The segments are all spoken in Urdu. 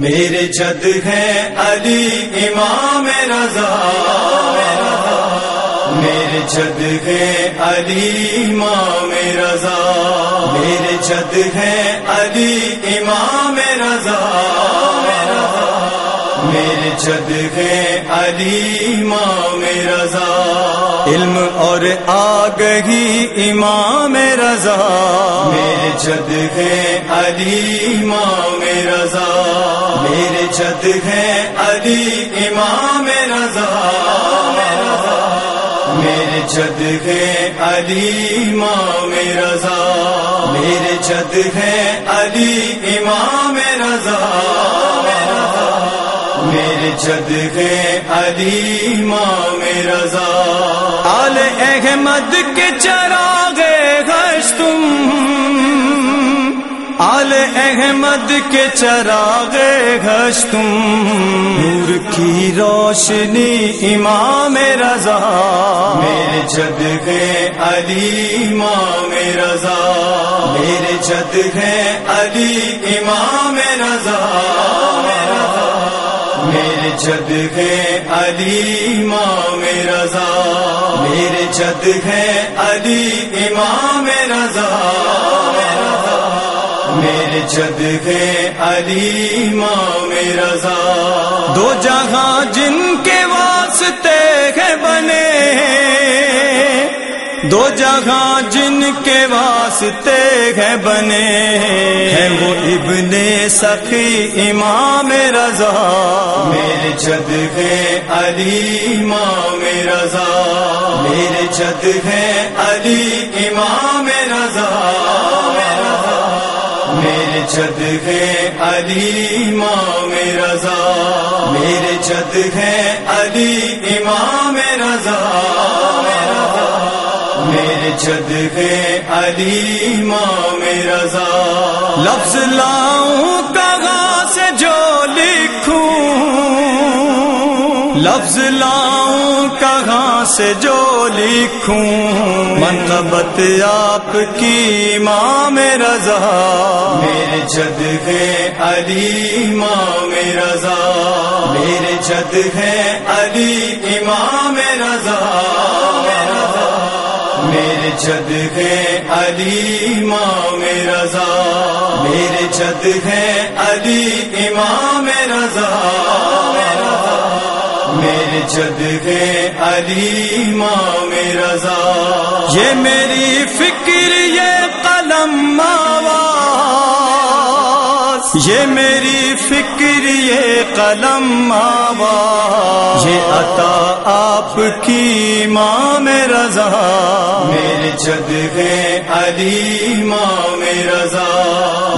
میرے جد ہیں علی امام رضا، میرے جد ہیں علی امام رضا، میرے جد ہیں علی امام رضا، میرے جد ہیں علی امام رضا، علم اور آگہی امام رضا، میرے جد ہیں علی امام رضا، میرے جد ہیں علی امام رضا، میرے جد ہیں علی امام رضا، میرے جد ہیں علی امام رضا، میرے جد ہیں علی امام رضا، آل احمد کے چراغ غش تم، آل احمد کے چراغ غش تم، نور کی روشنی امام رضا، میرے جد ہیں علی امام رضا، میرے جد ہیں علی امام رضا، میرے جد ہیں علی امام رضا، میرے جد ہیں علی امام رضا، میرے جد ہیں علی امام رضا، دو جہاں جن کے واسطے ہیں بنے، دو جہاں جن کے واسطے ہیں بنے، ہے وہ ابن سخی امام رضا، میرے جد ہیں علی امام رضا، میرے جد ہیں علی امام رضا، میرے جد ہیں علی امام رضا، میرے جد ہیں علی امام رضا، میرے جد ہیں علی امام رضا، لفظ لاؤں کہاں سے جو لکھوں، لفظ لاؤں کہاں سے جو لکھوں، منقبت آپ کی امام رضا، میرے جد ہیں علی امام رضا، میرے جد ہیں علی امام رضا، میرے جد ہیں علی امام رضا، میرے جد ہیں علی امام رضا، میرے جد ہیں علی امام رضا، یہ میری فکر یہ قلم آواز، یہ میری فکر یہ قلم آواز، یہ عطا آپ کی امام رضا، میرے جد ہیں علی امام رضا،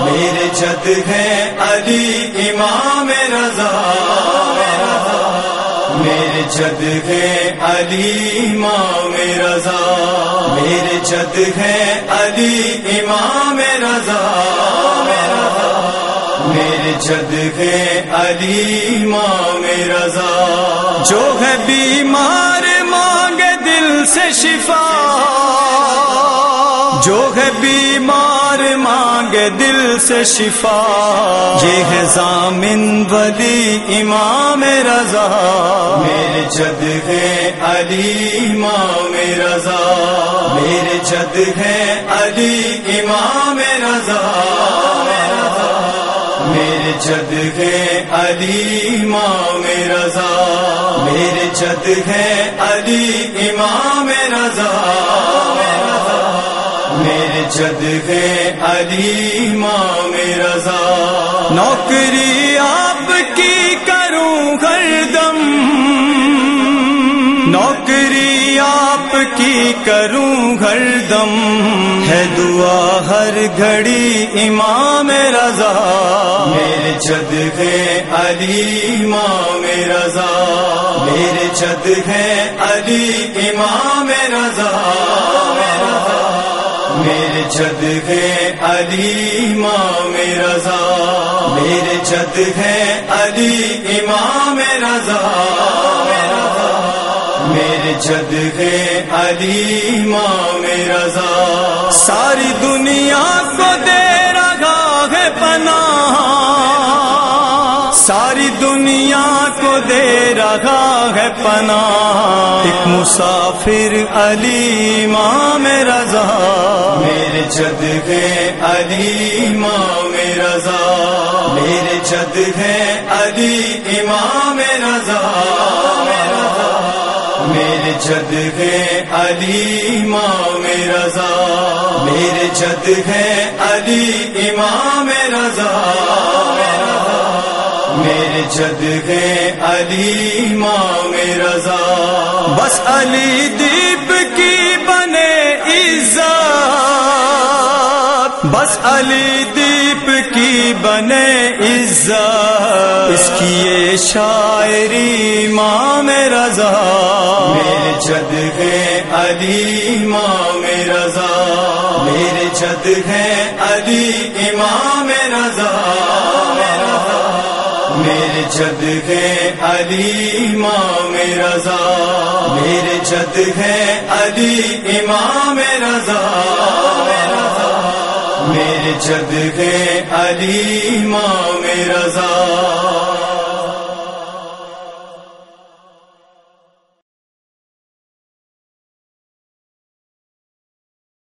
میرے جد ہیں علی امام رضا، میرے جد ہیں علی امام رضا، میرے جد ہیں علی امام رضا، میرے جد ہیں علی امام رضا، جو ہے بیمار مانگے دل سے شفا، جو ہے بیمار مانگے دل سے شفا، یہ ہے ضامن ولی امام رضا، میرے جد ہیں علی امام رضا، میرے جد ہیں علی امام رضا، میرے جد ہیں علی امام رضا، میرے جد ہیں علی امام رضا، میرے جد ہیں علی امام رضا، نوکری آپ کی کروں ہر دم، نوکری آپ کی کروں ہر دم، ہے دعا ہر گھڑی امام رضا، میرے جد ہیں علی امام رضا، میرے جد ہیں علی امام رضا، میرے جد ہیں علی امام رضا، میرے جد ہیں علی امام رضا، میرے جد ہیں علی امام رضا، ساری دنیا کو دے رہا ہے پناہ، ساری دنیا کو دے رہا ہے پناہ، ایک مسافر علی امام رضا، میرے جد ہے علی امام رضا، میرے جد ہے علی امام رضا، میرے جد ہے علی امام رضا، میرے جد ہے علی امام رضا، میرے جد ہے علی امام رضا، بس علی دیپ کی بنے عزت، بس علی دیپ کی بنے عزت، اس کی یہ شاعری امام رضا، میرے جد ہے علی امام رضا، میرے جد ہے علی امام رضا، میرے جد ہے علی امام رضا، میرے جد ہے علی امام رضا، میرے جد ہے علی امام رضا۔